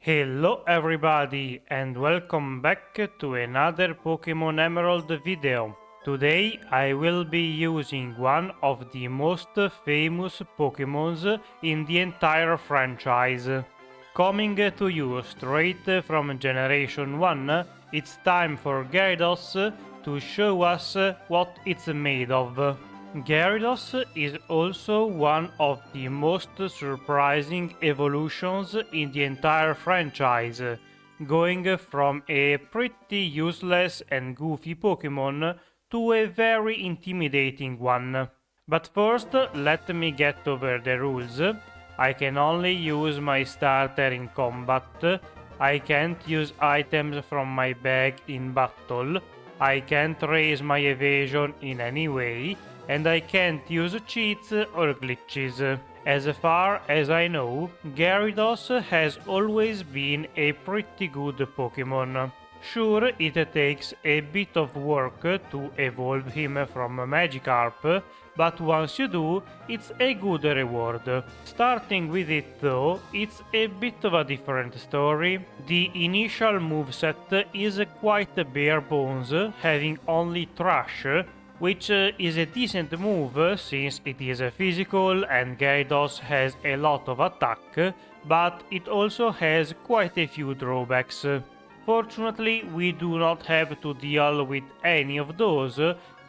Hello everybody and welcome back to another Pokemon Emerald video. Today I will be using one of the most famous Pokemons in the entire franchise. Coming to you straight from Generation 1, it's time for Gyarados to show us what it's made of. Gyarados is also one of the most surprising evolutions in the entire franchise, going from a pretty useless and goofy Pokemon to a very intimidating one. But first, let me get over the rules. I can only use my starter in combat, I can't use items from my bag in battle, I can't raise my evasion in any way, and I can't use cheats or glitches. As far as I know, Gyarados has always been a pretty good Pokemon. Sure, it takes a bit of work to evolve him from Magikarp, but once you do, it's a good reward. Starting with it though, it's a bit of a different story. The initial moveset is quite bare bones, having only Trash, which is a decent move since it is physical and Gyarados has a lot of attack, but it also has quite a few drawbacks. Fortunately, we do not have to deal with any of those,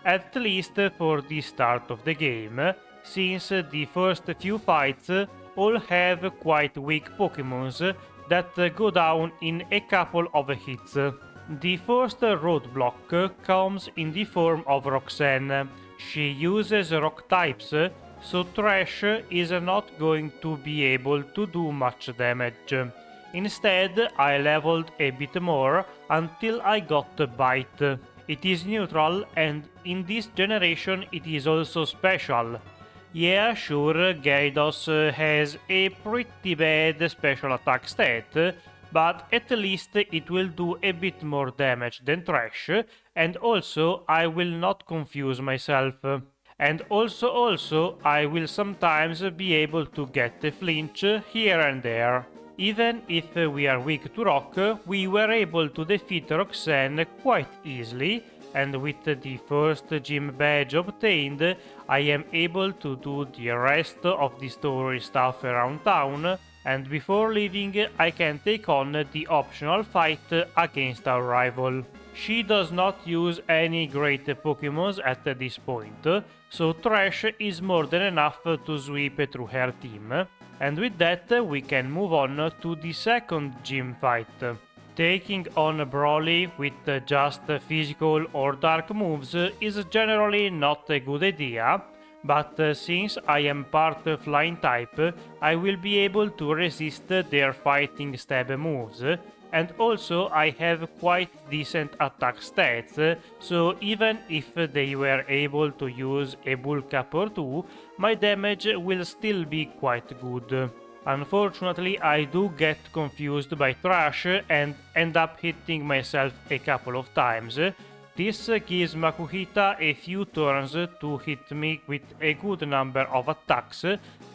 at least for the start of the game, since the first few fights all have quite weak Pokemons that go down in a couple of hits. The first roadblock comes in the form of Roxanne. She uses rock types, so Trash is not going to be able to do much damage. Instead, I leveled a bit more until I got Bite. It is neutral and in this generation it is also special. Yeah, sure, Gyarados has a pretty bad special attack stat, but at least it will do a bit more damage than Trash, and also I will not confuse myself. And also I will sometimes be able to get a flinch here and there. Even if we are weak to rock, we were able to defeat Roxanne quite easily, and with the first gym badge obtained, I am able to do the rest of the story stuff around town, and before leaving I can take on the optional fight against our rival. She does not use any great Pokemons at this point, so Trash is more than enough to sweep through her team. And with that we can move on to the second gym fight. Taking on Brawly with just physical or dark moves is generally not a good idea, but since I am part flying type, I will be able to resist their fighting stab moves, and also I have quite decent attack stats, so even if they were able to use a bulk up or two, my damage will still be quite good. Unfortunately, I do get confused by Trash and end up hitting myself a couple of times. This gives Makuhita a few turns to hit me with a good number of attacks,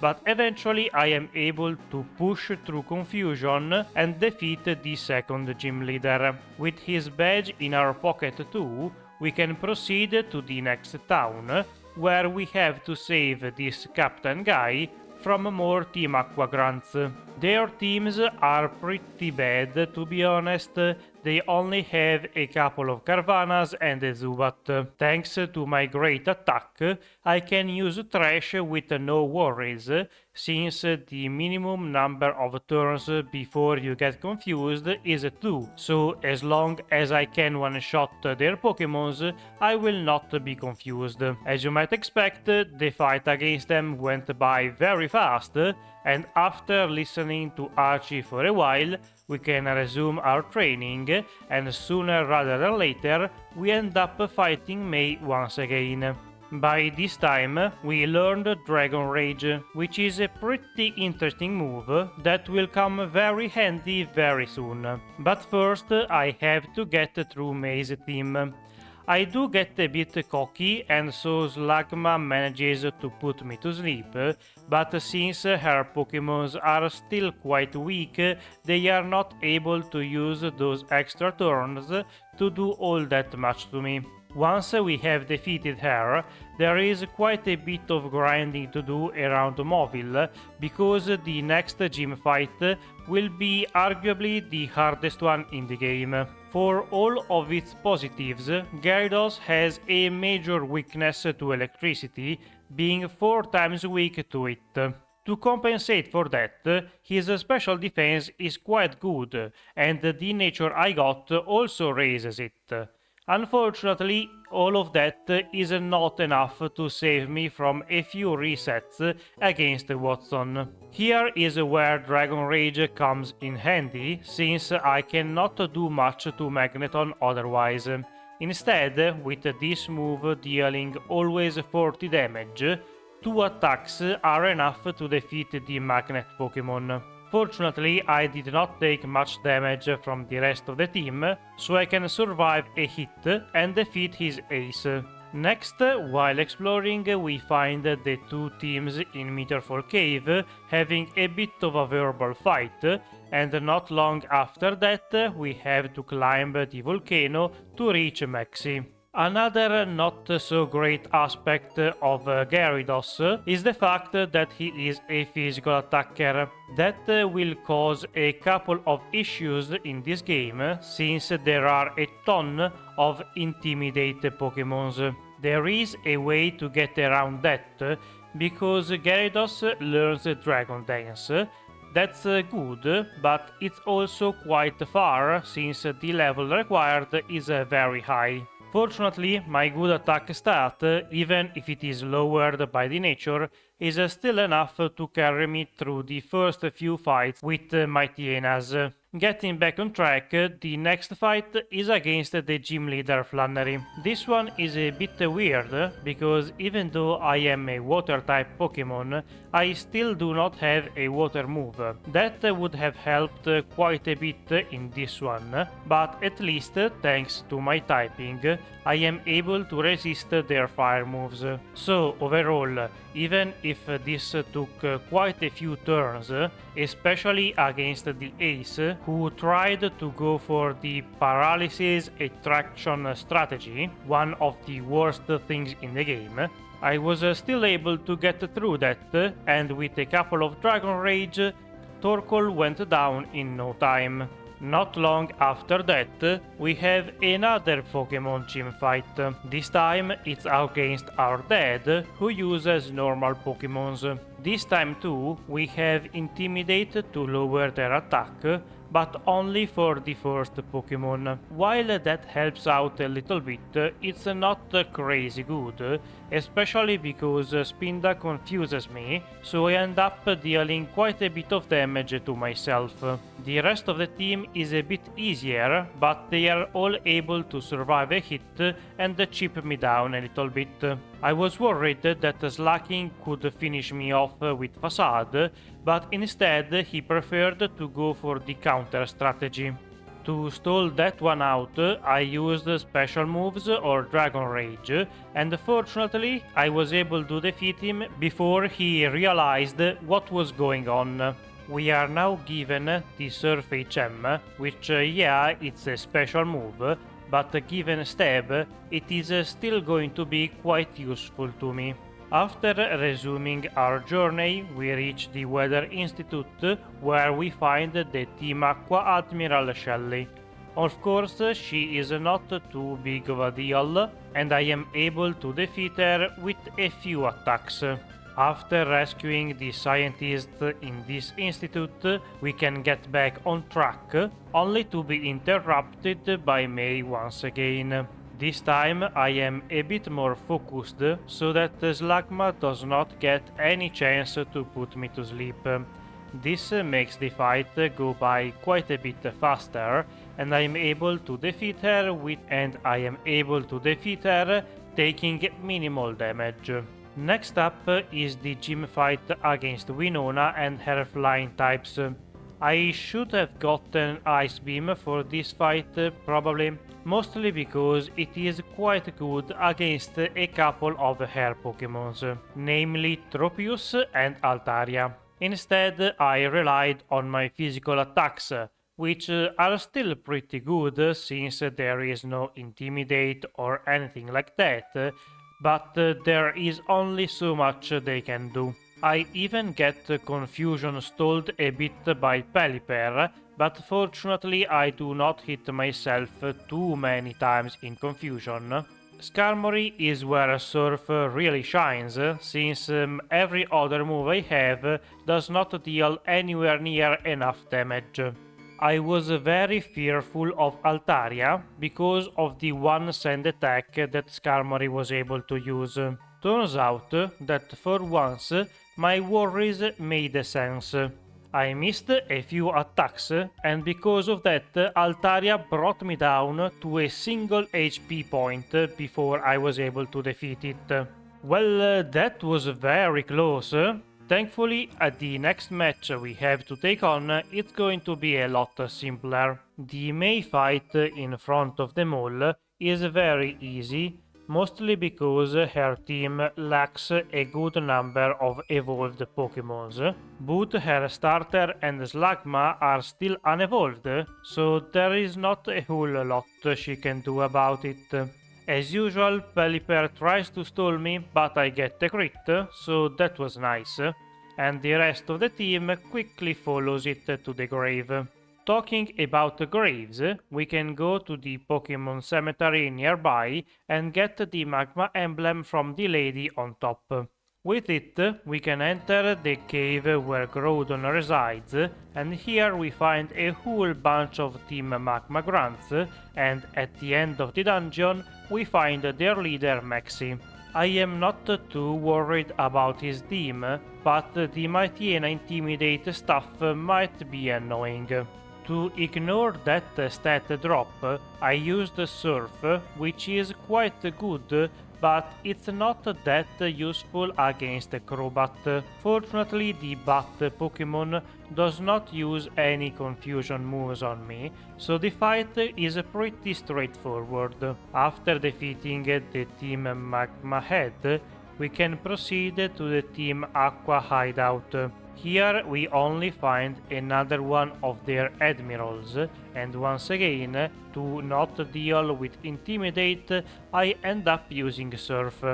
but eventually I am able to push through confusion and defeat the second gym leader. With his badge in our pocket too, we can proceed to the next town, where we have to save this captain guy from more Team Aqua grunts. Their teams are pretty bad, to be honest. They only have a couple of Carvanas and a Zubat. Thanks to my great attack, I can use Trash with no worries, since the minimum number of turns before you get confused is 2, so as long as I can one-shot their Pokemons, I will not be confused. As you might expect, the fight against them went by very fast, and after listening to Archie for a while, we can resume our training, and sooner rather than later, we end up fighting May once again. By this time, we learned Dragon Rage, which is a pretty interesting move that will come very handy very soon. But first, I have to get through May's team. I do get a bit cocky and so Slugma manages to put me to sleep, but since her Pokémons are still quite weak, they are not able to use those extra turns to do all that much to me. Once we have defeated her, there is quite a bit of grinding to do around Mobile, because the next gym fight will be arguably the hardest one in the game. For all of its positives, Gyarados has a major weakness to electricity, being 4 times weak to it. To compensate for that, his special defense is quite good, and the nature I got also raises it. Unfortunately, all of that is not enough to save me from a few resets against Watson. Here is where Dragon Rage comes in handy, since I cannot do much to Magneton otherwise. Instead, with this move dealing always 40 damage, 2 attacks are enough to defeat the Magnet Pokémon. Fortunately, I did not take much damage from the rest of the team, so I can survive a hit and defeat his ace. Next, while exploring, we find the 2 teams in Meteorfall Cave having a bit of a verbal fight, and not long after that we have to climb the volcano to reach Maxi. Another not so great aspect of Gyarados is the fact that he is a physical attacker. That will cause a couple of issues in this game, since there are a ton of Intimidate Pokémons. There is a way to get around that, because Gyarados learns Dragon Dance. That's good, but it's also quite far, since the level required is very high. Fortunately, my good attack stat, even if it is lowered by the nature, is still enough to carry me through the first few fights with my Tienas. Getting back on track, the next fight is against the gym leader Flannery. This one is a bit weird, because even though I am a water type Pokemon, I still do not have a water move. That would have helped quite a bit in this one, but at least thanks to my typing, I am able to resist their fire moves. So overall, even if this took quite a few turns, especially against the ace, who tried to go for the paralysis attraction strategy, one of the worst things in the game, I was still able to get through that, and with a couple of Dragon Rage, Torkoal went down in no time. Not long after that, we have another Pokemon gym fight. This time it's against our dad, who uses normal Pokemons. This time too, we have Intimidate to lower their attack, but only for the first Pokemon. While that helps out a little bit, it's not crazy good, especially because Spinda confuses me, so I end up dealing quite a bit of damage to myself. The rest of the team is a bit easier, but they are all able to survive a hit and chip me down a little bit. I was worried that Slacking could finish me off with Facade, but instead he preferred to go for the counter strategy. To stall that one out, I used special moves or Dragon Rage, and fortunately I was able to defeat him before he realized what was going on. We are now given the Surf HM, which yeah, it's a special move, but given Stab, it is still going to be quite useful to me. After resuming our journey, we reach the Weather Institute, where we find the Team Aqua Admiral Shelley. Of course, she is not too big of a deal, and I am able to defeat her with a few attacks. After rescuing the scientists in this institute, we can get back on track, only to be interrupted by May once again. This time I am a bit more focused, so that Slugma does not get any chance to put me to sleep. This makes the fight go by quite a bit faster, and I am able to defeat her taking minimal damage. Next up is the gym fight against Winona and her flying types. I should have gotten Ice Beam for this fight, probably, mostly because it is quite good against a couple of hair Pokémons, namely Tropius and Altaria. Instead, I relied on my physical attacks, which are still pretty good since there is no Intimidate or anything like that, but there is only so much they can do. I even get Confusion stalled a bit by Pelipper, but fortunately I do not hit myself too many times in Confusion. Skarmory is where Surf really shines, since every other move I have does not deal anywhere near enough damage. I was very fearful of Altaria because of the one sand attack that Skarmory was able to use. Turns out that for once my worries made sense. I missed a few attacks, and because of that Altaria brought me down to a single HP point before I was able to defeat it. Well, that was very close. Thankfully, at the next match we have to take on, it's going to be a lot simpler. The May fight in front of them all is very easy, mostly because her team lacks a good number of evolved Pokémons. Both her starter and Slugma are still unevolved, so there is not a whole lot she can do about it. As usual, Pelipper tries to stall me, but I get a crit, so that was nice, and the rest of the team quickly follows it to the grave. Talking about graves, we can go to the Pokémon cemetery nearby and get the magma emblem from the lady on top. With it, we can enter the cave where Groudon resides, and here we find a whole bunch of Team Magma Grunts, and at the end of the dungeon, we find their leader Maxi. I am not too worried about his team, but the Mightyena Intimidate stuff might be annoying. To ignore that stat drop, I used Surf, which is quite good, but it's not that useful against Crobat. Fortunately, the Bat Pokémon does not use any confusion moves on me, so the fight is pretty straightforward. After defeating the Team Magma Head, we can proceed to the Team Aqua hideout. Here we only find another one of their admirals, and once again, to not deal with Intimidate, I end up using Surf.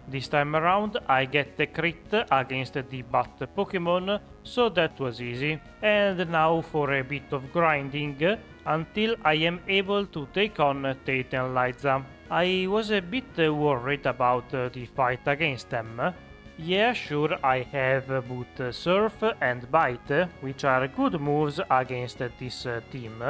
This time around I get a crit against the Bat Pokémon, so that was easy. And now for a bit of grinding, until I am able to take on Tate and Liza. I was a bit worried about the fight against them. Yeah, sure, I have both Surf and Bite, which are good moves against this team,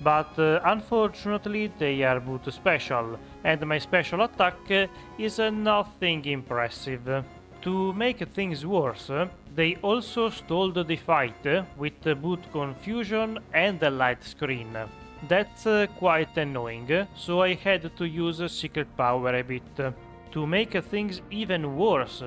but unfortunately they are both special, and my special attack is nothing impressive. To make things worse, they also stalled the fight with both Confusion and a Light Screen. That's quite annoying, so I had to use Secret Power a bit. To make things even worse,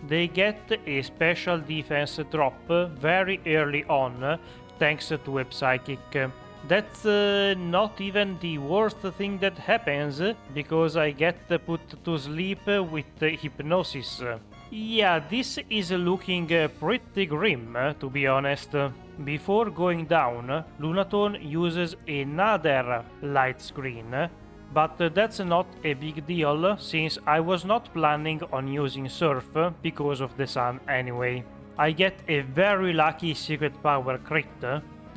they get a special defense drop very early on, thanks to a Psychic. That's not even the worst thing that happens, because I get put to sleep with Hypnosis. Yeah, this is looking pretty grim, to be honest. Before going down, Lunatone uses another Light Screen, but that's not a big deal since I was not planning on using Surf because of the sun anyway. I get a very lucky Secret Power crit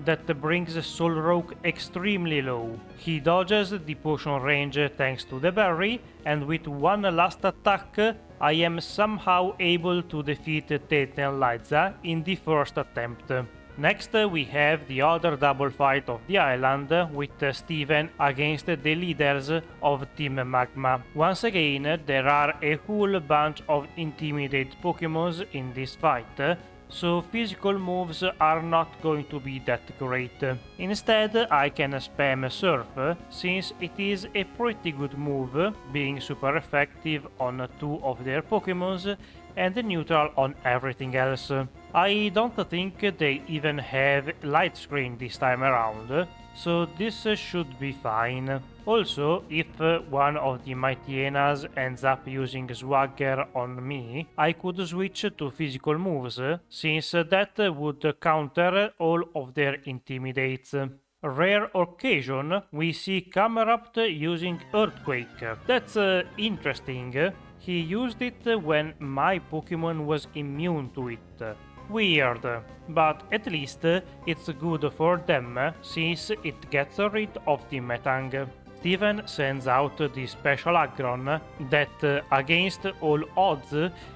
that brings Solrock extremely low. He dodges the potion range thanks to the berry, and with one last attack I am somehow able to defeat Tate and Liza in the first attempt. Next we have the other double fight of the island with Steven against the leaders of Team Magma. Once again there are a whole bunch of Intimidate Pokémons in this fight, so physical moves are not going to be that great. Instead I can spam Surf since it is a pretty good move, being super effective on two of their Pokémons and neutral on everything else. I don't think they even have light screen this time around, so this should be fine. Also, if one of the Mighty ends up using Swagger on me, I could switch to physical moves, since that would counter all of their intimidates. Rare occasion, we see Camerupt using Earthquake. That's interesting. He used it when my Pokemon was immune to it. Weird, but at least it's good for them since it gets rid of the Metang. Steven sends out the special Aggron that, against all odds,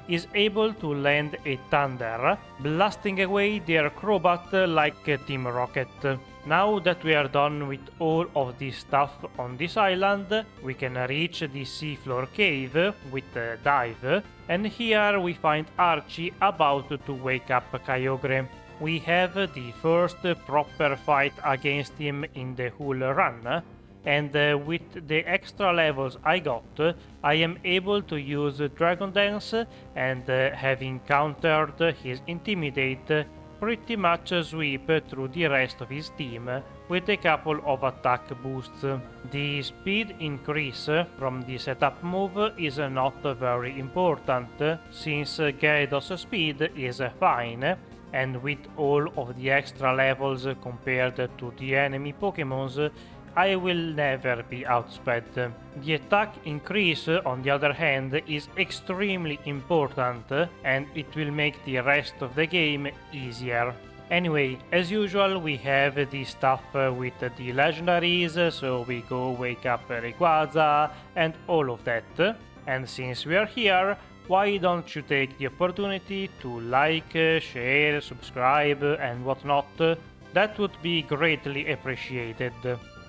is able to land a Thunder, blasting away their Crobat like Team Rocket. Now that we are done with all of this stuff on this island, we can reach the seafloor cave with Dive, and here we find Archie about to wake up Kyogre. We have the first proper fight against him in the whole run, and with the extra levels I got, I am able to use Dragon Dance and, having countered his Intimidate, pretty much sweep through the rest of his team with a couple of attack boosts. The speed increase from the setup move is not very important, since Gyarados' speed is fine, and with all of the extra levels compared to the enemy Pokémons, I will never be outsped. The attack increase, on the other hand, is extremely important, and it will make the rest of the game easier. Anyway, as usual, we have the stuff with the legendaries, so we go wake up Rayquaza and all of that. And since we are here, why don't you take the opportunity to like, share, subscribe and whatnot? That would be greatly appreciated.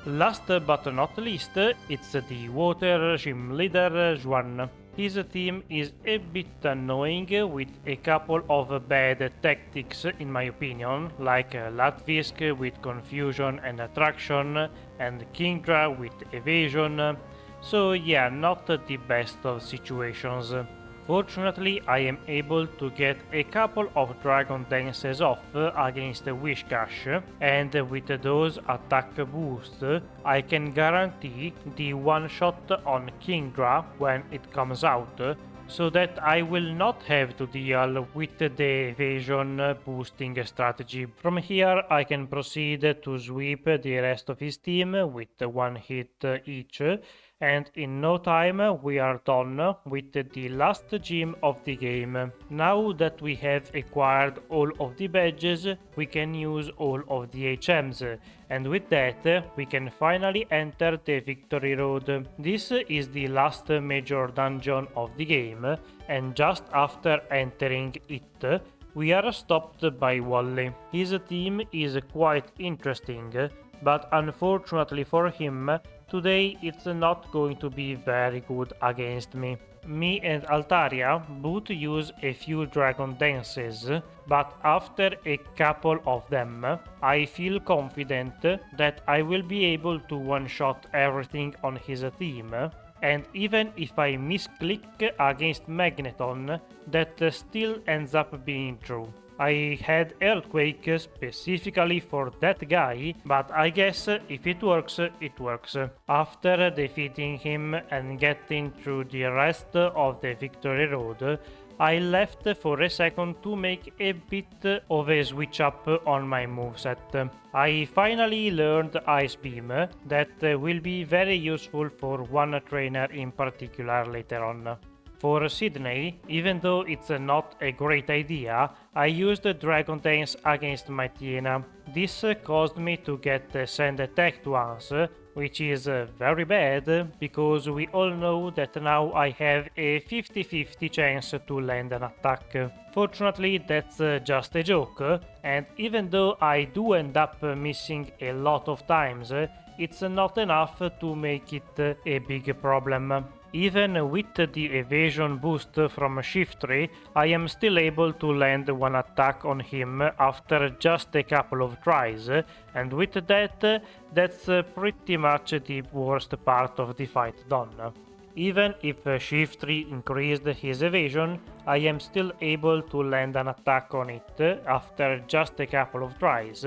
Last but not least, it's the water gym leader Juan. His team is a bit annoying with a couple of bad tactics in my opinion, like Latvisk with confusion and attraction and Kingdra with evasion, so yeah, not the best of situations. Fortunately, I am able to get a couple of Dragon Dances off against Whiscash, and with those attack boosts, I can guarantee the one-shot on Kingdra when it comes out, so that I will not have to deal with the evasion boosting strategy. From here, I can proceed to sweep the rest of his team with one hit each, and in no time we are done with the last gym of the game. Now that we have acquired all of the badges, we can use all of the HMs, and with that we can finally enter the Victory Road. This is the last major dungeon of the game, and just after entering it, we are stopped by Wally. His team is quite interesting, but unfortunately for him, today it's not going to be very good against me. Me and Altaria both use a few Dragon Dances, but after a couple of them, I feel confident that I will be able to one-shot everything on his team, and even if I misclick against Magneton, that still ends up being true. I had Earthquake specifically for that guy, but I guess if it works, it works. After defeating him and getting through the rest of the Victory Road, I left for a second to make a bit of a switch up on my moveset. I finally learned Ice Beam, that will be very useful for one trainer in particular later on. For Sidney, even though it's not a great idea, I used Dragon Dance against my Tiena. This caused me to get sand attacked once, which is very bad, because we all know that now I have a 50-50 chance to land an attack. Fortunately, that's just a joke, and even though I do end up missing a lot of times, it's not enough to make it a big problem. Even with the evasion boost from Shiftry, I am still able to land one attack on him after just a couple of tries, and with that, that's pretty much the worst part of the fight done. Even if Shift 3 increased his evasion, I am still able to land an attack on it after just a couple of tries,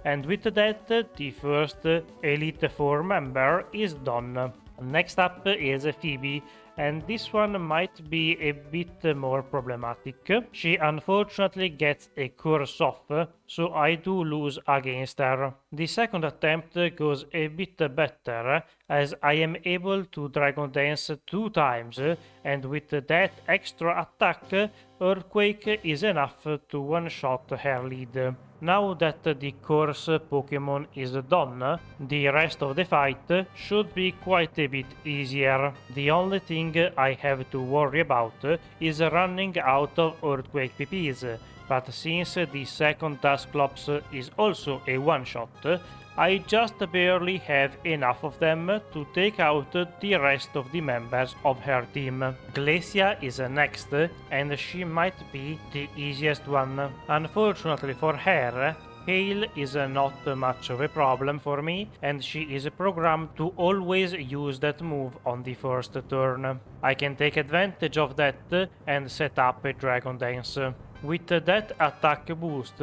and with that the first Elite 4 member is done. Next up is Phoebe, and this one might be a bit more problematic. She unfortunately gets a curse off, so I do lose against her. The second attempt goes a bit better, as I am able to Dragon Dance 2 times, and with that extra attack, Earthquake is enough to one-shot her lead. Now that the course Pokemon is done, the rest of the fight should be quite a bit easier. The only thing I have to worry about is running out of Earthquake PPs, but since the second Dusclops is also a one-shot, I just barely have enough of them to take out the rest of the members of her team. Glacia is next, and she might be the easiest one. Unfortunately for her, Hail is not much of a problem for me, and she is programmed to always use that move on the first turn. I can take advantage of that and set up a Dragon Dance. With that attack boost,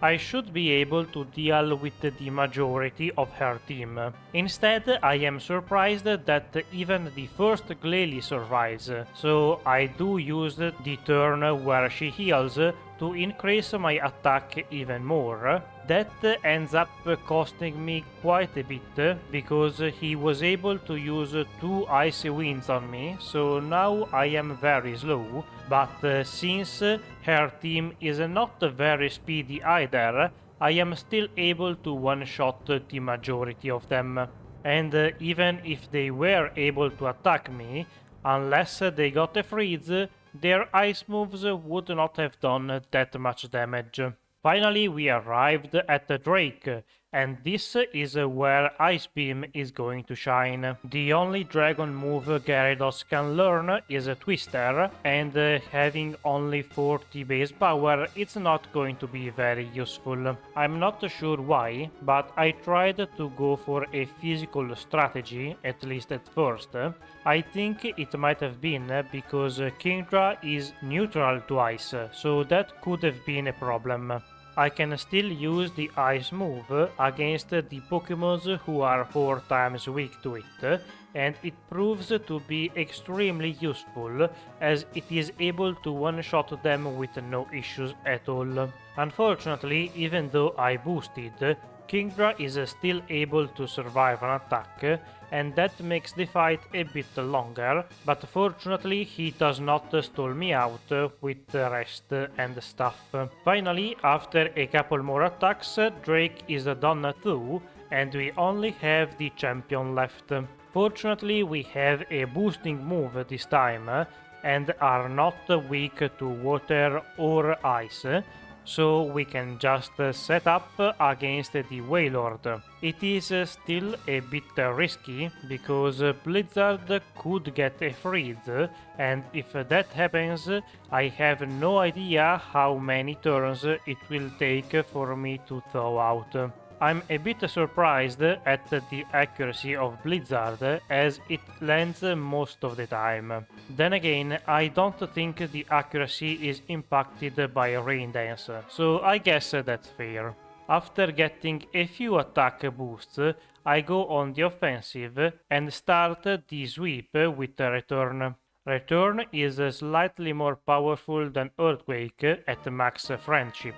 I should be able to deal with the majority of her team. Instead, I am surprised that even the first Glalie survives, so I do use the turn where she heals to increase my attack even more. That ends up costing me quite a bit, because he was able to use 2 Icy Winds on me, so now I am very slow, but since her team is not very speedy either, I am still able to one-shot the majority of them. And even if they were able to attack me, unless they got a freeze, their ice moves would not have done that much damage. Finally, we arrived at the Drake, and this is where Ice Beam is going to shine. The only dragon move Gyarados can learn is a Twister, and having only 40 base power, it's not going to be very useful. I'm not sure why, but I tried to go for a physical strategy, at least at first. I think it might have been because Kingdra is neutral to ice, so that could have been a problem. I can still use the ice move against the Pokémons who are 4 times weak to it, and it proves to be extremely useful as it is able to one-shot them with no issues at all. Unfortunately, even though I boosted, Kingdra is still able to survive an attack, and that makes the fight a bit longer, but fortunately he does not stall me out with rest and stuff. Finally, after a couple more attacks, Drake is done too, and we only have the champion left. Fortunately, we have a boosting move this time, and are not weak to water or ice, so we can just set up against the Wailord. It is still a bit risky, because Blizzard could get a freeze, and if that happens, I have no idea how many turns it will take for me to thaw out. I'm a bit surprised at the accuracy of Blizzard, as it lands most of the time. Then again, I don't think the accuracy is impacted by Rain Dance, so I guess that's fair. After getting a few attack boosts, I go on the offensive and start the sweep with Return. Return is slightly more powerful than Earthquake at max friendship,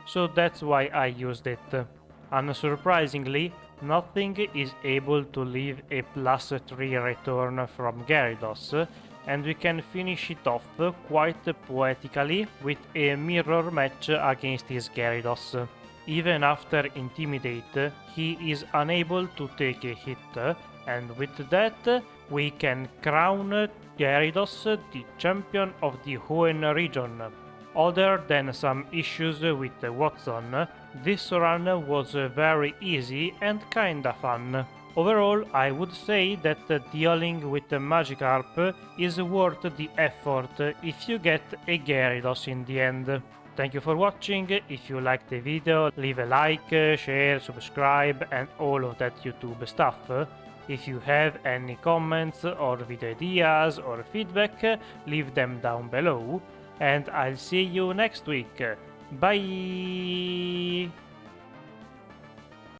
so that's why I used it. Unsurprisingly, nothing is able to leave a +3 return from Gyarados, and we can finish it off quite poetically with a mirror match against his Gyarados. Even after Intimidate, he is unable to take a hit, and with that, we can crown Gyarados the champion of the Juan region. Other than some issues with Watson, this run was very easy and kinda fun. Overall, I would say that dealing with Magikarp is worth the effort if you get a Gyarados in the end. Thank you for watching. If you liked the video, leave a like, share, subscribe and all of that YouTube stuff. If you have any comments or video ideas or feedback, leave them down below, and I'll see you next week. Bye!